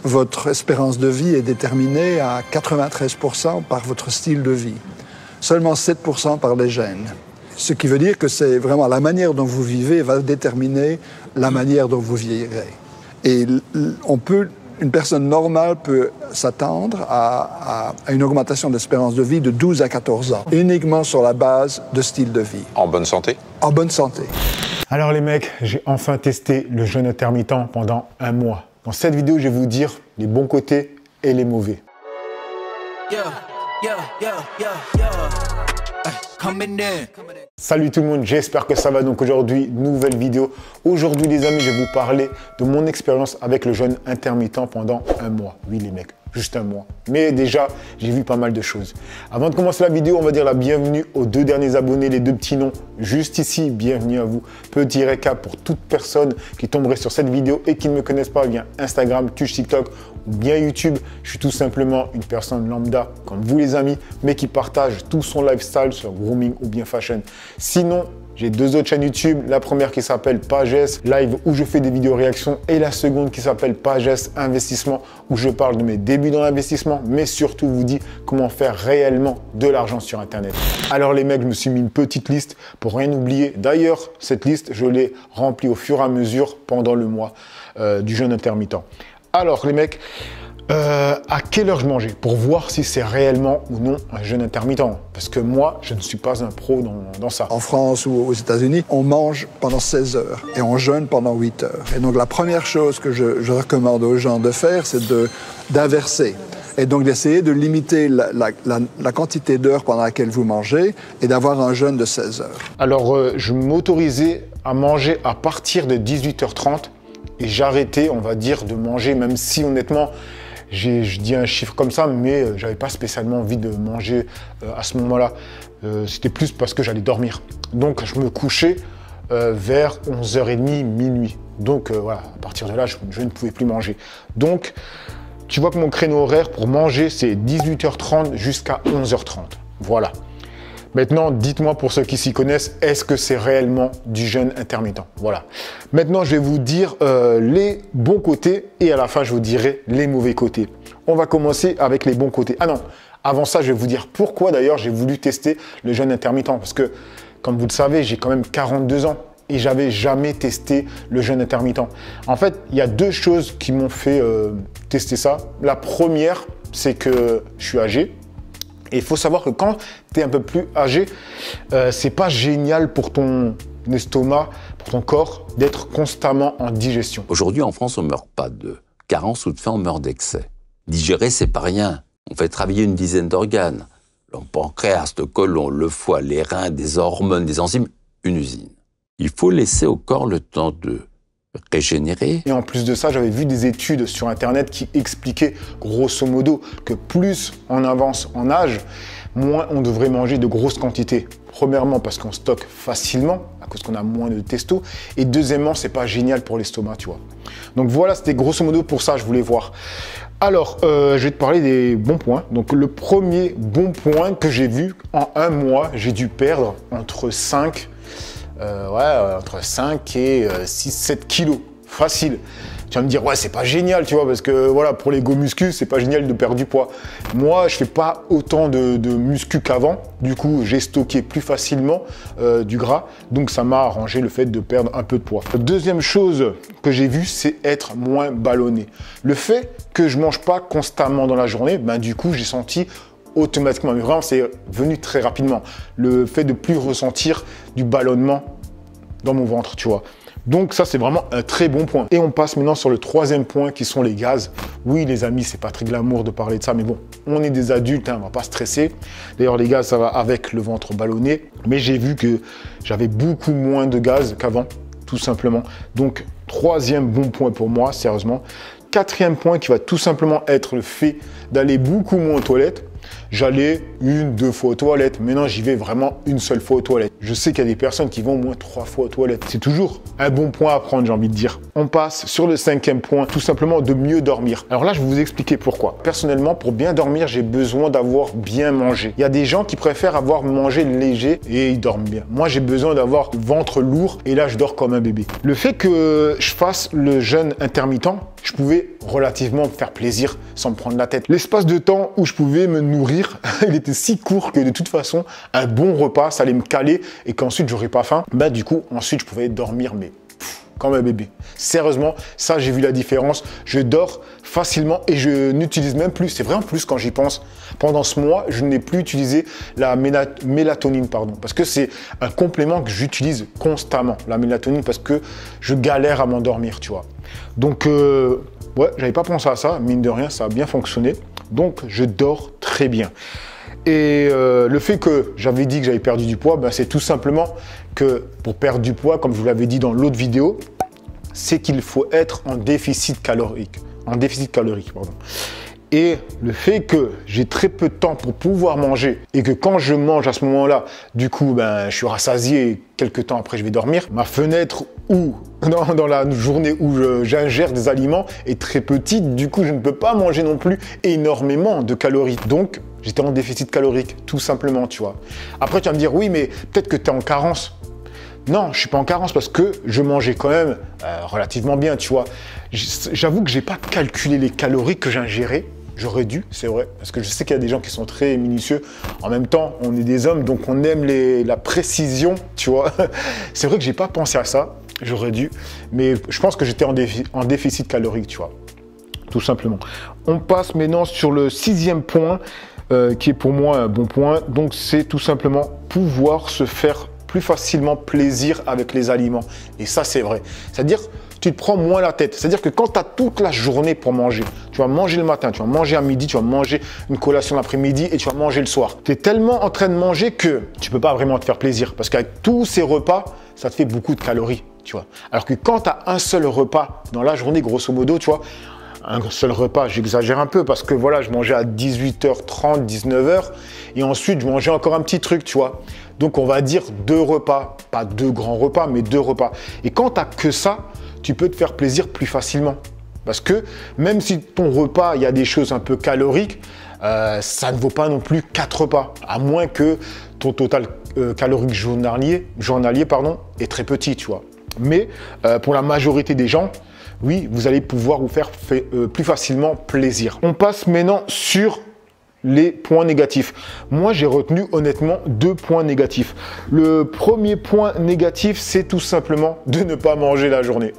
Votre espérance de vie est déterminée à 93% par votre style de vie, seulement 7% par les gènes. Ce qui veut dire que c'est vraiment la manière dont vous vivez va déterminer la manière dont vous vieillirez. Et une personne normale peut s'attendre à une augmentation d'espérance de vie de 12 à 14 ans, uniquement sur la base de style de vie. En bonne santé? En bonne santé. Alors les mecs, j'ai enfin testé le jeûne intermittent pendant un mois. Dans cette vidéo, je vais vous dire les bons côtés et les mauvais. Salut tout le monde, j'espère que ça va. Donc aujourd'hui, nouvelle vidéo. Aujourd'hui les amis, je vais vous parler de mon expérience avec le jeûne intermittent pendant un mois. Oui les mecs, juste un mois. Mais déjà, j'ai vu pas mal de choses. Avant de commencer la vidéo, on va dire la bienvenue aux deux derniers abonnés, les deux petits noms juste ici. Bienvenue à vous. Petit récap pour toute personne qui tomberait sur cette vidéo et qui ne me connaissent pas via Instagram, Twitch, TikTok ou bien YouTube. Je suis tout simplement une personne lambda comme vous les amis, mais qui partage tout son lifestyle sur grooming ou bien fashion. Sinon, j'ai deux autres chaînes YouTube, la première qui s'appelle Pages Live où je fais des vidéos réactions et la seconde qui s'appelle Pages Investissement où je parle de mes débuts dans l'investissement mais surtout vous dis comment faire réellement de l'argent sur Internet. Alors les mecs, je me suis mis une petite liste pour rien oublier. D'ailleurs, cette liste, je l'ai remplie au fur et à mesure pendant le mois du jeûne intermittent. Alors les mecs, à quelle heure je mangeais pour voir si c'est réellement ou non un jeûne intermittent. Parce que moi, je ne suis pas un pro dans ça. En France ou aux États-Unis, on mange pendant 16 heures et on jeûne pendant 8 heures. Et donc la première chose que je recommande aux gens de faire, c'est d'inverser. Et donc d'essayer de limiter la quantité d'heures pendant laquelle vous mangez et d'avoir un jeûne de 16 heures. Alors, je m'autorisais à manger à partir de 18h30 et j'arrêtais, on va dire, de manger, même si honnêtement, je dis un chiffre comme ça, mais j'avais pas spécialement envie de manger à ce moment-là. C'était plus parce que j'allais dormir. Donc, je me couchais vers 11h30, minuit. Donc, voilà, à partir de là, je ne pouvais plus manger. Donc, tu vois que mon créneau horaire pour manger, c'est 18h30 jusqu'à 11h30. Voilà. Maintenant, dites-moi pour ceux qui s'y connaissent, est-ce que c'est réellement du jeûne intermittent? Voilà. Maintenant, je vais vous dire les bons côtés et à la fin, je vous dirai les mauvais côtés. On va commencer avec les bons côtés. Ah non, avant ça, je vais vous dire pourquoi d'ailleurs j'ai voulu tester le jeûne intermittent. Parce que, comme vous le savez, j'ai quand même 42 ans et j'avais jamais testé le jeûne intermittent. En fait, il y a deux choses qui m'ont fait tester ça. La première, c'est que je suis âgé. Et il faut savoir que quand tu es un peu plus âgé, c'est pas génial pour ton estomac, pour ton corps, d'être constamment en digestion. Aujourd'hui, en France, on ne meurt pas de carence ou de faim, on meurt d'excès. Digérer, c'est pas rien. On fait travailler une dizaine d'organes. Le pancréas, le côlon, le foie, les reins, des hormones, des enzymes, une usine. Il faut laisser au corps le temps de régénérer. Et en plus de ça, j'avais vu des études sur Internet qui expliquaient grosso modo que plus on avance en âge, moins on devrait manger de grosses quantités. Premièrement, parce qu'on stocke facilement, à cause qu'on a moins de testo. Et deuxièmement, c'est pas génial pour l'estomac, tu vois. Donc voilà, c'était grosso modo pour ça, je voulais voir. Alors, je vais te parler des bons points. Donc le premier bon point que j'ai vu, en un mois, j'ai dû perdre entre 5 et 6-7 kilos. Facile. Tu vas me dire, ouais, c'est pas génial, tu vois, parce que voilà, pour les go muscu, c'est pas génial de perdre du poids. Moi, je fais pas autant de muscu qu'avant. Du coup, j'ai stocké plus facilement du gras. Donc, ça m'a arrangé le fait de perdre un peu de poids. Deuxième chose que j'ai vue, c'est être moins ballonné. Le fait que je mange pas constamment dans la journée, ben, du coup, j'ai senti automatiquement, mais vraiment, c'est venu très rapidement. Le fait de plus ressentir du ballonnement dans mon ventre, tu vois. Donc ça, c'est vraiment un très bon point. Et on passe maintenant sur le troisième point qui sont les gaz. Oui, les amis, c'est pas très glamour de parler de ça, mais bon, on est des adultes, hein, on va pas stresser. D'ailleurs, les gaz, ça va avec le ventre ballonné. Mais j'ai vu que j'avais beaucoup moins de gaz qu'avant, tout simplement. Donc, troisième bon point pour moi, sérieusement. Quatrième point qui va tout simplement être le fait d'aller beaucoup moins aux toilettes. J'allais 1-2 fois aux toilettes. Maintenant, j'y vais vraiment une seule fois aux toilettes. Je sais qu'il y a des personnes qui vont au moins 3 fois aux toilettes. C'est toujours un bon point à prendre, j'ai envie de dire. On passe sur le cinquième point, tout simplement de mieux dormir. Alors là, je vais vous expliquer pourquoi. Personnellement, pour bien dormir, j'ai besoin d'avoir bien mangé. Il y a des gens qui préfèrent avoir mangé léger et ils dorment bien. Moi, j'ai besoin d'avoir le ventre lourd et là, je dors comme un bébé. Le fait que je fasse le jeûne intermittent, je pouvais relativement me faire plaisir sans me prendre la tête. L'espace de temps où je pouvais me nourrir, il était si court que de toute façon, un bon repas, ça allait me caler et qu'ensuite, j'aurais pas faim. Bah, du coup, ensuite, je pouvais dormir, mais comme un bébé. Sérieusement, ça, j'ai vu la différence. Je dors facilement et je n'utilise même plus. C'est vrai en plus quand j'y pense. Pendant ce mois, je n'ai plus utilisé la mélatonine, pardon, parce que c'est un complément que j'utilise constamment, la mélatonine, parce que je galère à m'endormir, tu vois. Donc, ouais, j'avais pas pensé à ça. Mine de rien, ça a bien fonctionné. Donc, je dors très bien. Et le fait que j'avais dit que j'avais perdu du poids, ben, c'est tout simplement que pour perdre du poids, comme je vous l'avais dit dans l'autre vidéo, c'est qu'il faut être en déficit calorique. Pardon. Et le fait que j'ai très peu de temps pour pouvoir manger et que quand je mange à ce moment-là, du coup, ben, je suis rassasié et quelques temps après, je vais dormir. Ma fenêtre où, dans la journée où j'ingère des aliments est très petite. Du coup, je ne peux pas manger non plus énormément de calories. Donc, j'étais en déficit calorique, tout simplement, tu vois. Après, tu vas me dire, oui, mais peut-être que tu es en carence. Non, je ne suis pas en carence parce que je mangeais quand même relativement bien, tu vois. J'avoue que je n'ai pas calculé les calories que j'ingérais. J'aurais dû, c'est vrai, parce que je sais qu'il y a des gens qui sont très minutieux. En même temps, on est des hommes, donc on aime la précision, tu vois. C'est vrai que j'ai pas pensé à ça, j'aurais dû, mais je pense que j'étais en déficit calorique, tu vois, tout simplement. On passe maintenant sur le 6e point, qui est pour moi un bon point. Donc, c'est tout simplement pouvoir se faire plus facilement plaisir avec les aliments. Et ça, c'est vrai. C'est-à-dire, tu te prends moins la tête. C'est-à-dire que quand tu as toute la journée pour manger, tu vas manger le matin, tu vas manger à midi, tu vas manger une collation l'après-midi et tu vas manger le soir. Tu es tellement en train de manger que tu ne peux pas vraiment te faire plaisir parce qu'avec tous ces repas, ça te fait beaucoup de calories, tu vois. Alors que quand tu as un seul repas dans la journée, grosso modo, tu vois, un seul repas, j'exagère un peu parce que voilà, je mangeais à 18h30, 19h et ensuite je mangeais encore un petit truc, tu vois. Donc on va dire 2 repas, pas 2 grands repas, mais 2 repas. Et quand tu n'as que ça, tu peux te faire plaisir plus facilement. Parce que même si ton repas, il y a des choses un peu caloriques, ça ne vaut pas non plus 4 repas, à moins que ton total calorique journalier est très petit, tu vois. Mais pour la majorité des gens, oui, vous allez pouvoir vous faire plus facilement plaisir. On passe maintenant sur les points négatifs. Moi, j'ai retenu honnêtement 2 points négatifs. Le premier point négatif, c'est tout simplement de ne pas manger la journée.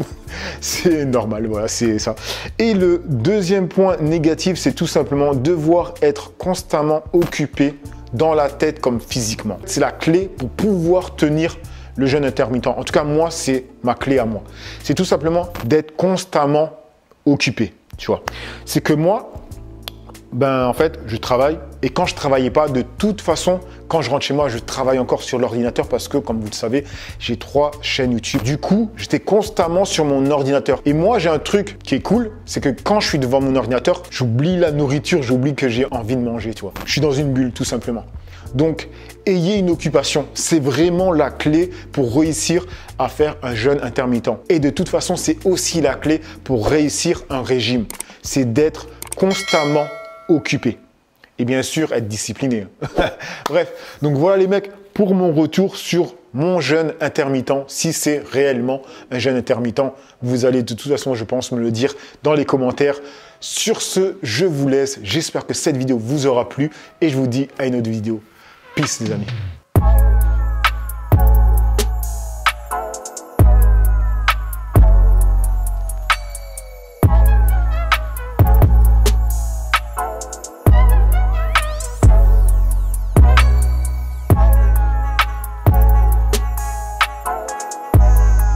C'est normal, voilà, c'est ça. Et le deuxième point négatif, c'est tout simplement devoir être constamment occupé dans la tête comme physiquement. C'est la clé pour pouvoir tenir le jeûne intermittent. En tout cas, moi, c'est ma clé à moi. C'est tout simplement d'être constamment occupé, tu vois. C'est que moi, ben, en fait, je travaille et quand je ne travaillais pas, de toute façon, quand je rentre chez moi, je travaille encore sur l'ordinateur parce que, comme vous le savez, j'ai 3 chaînes YouTube. Du coup, j'étais constamment sur mon ordinateur. Et moi, j'ai un truc qui est cool, c'est que quand je suis devant mon ordinateur, j'oublie la nourriture, j'oublie que j'ai envie de manger, tu vois. Je suis dans une bulle, tout simplement. Donc, ayez une occupation. C'est vraiment la clé pour réussir à faire un jeûne intermittent. Et de toute façon, c'est aussi la clé pour réussir un régime. C'est d'être constamment occupé. Et bien sûr, être discipliné. Bref, donc voilà les mecs, pour mon retour sur mon jeûne intermittent. Si c'est réellement un jeûne intermittent, vous allez de toute façon, je pense, me le dire dans les commentaires. Sur ce, je vous laisse. J'espère que cette vidéo vous aura plu et je vous dis à une autre vidéo. Peace les amis.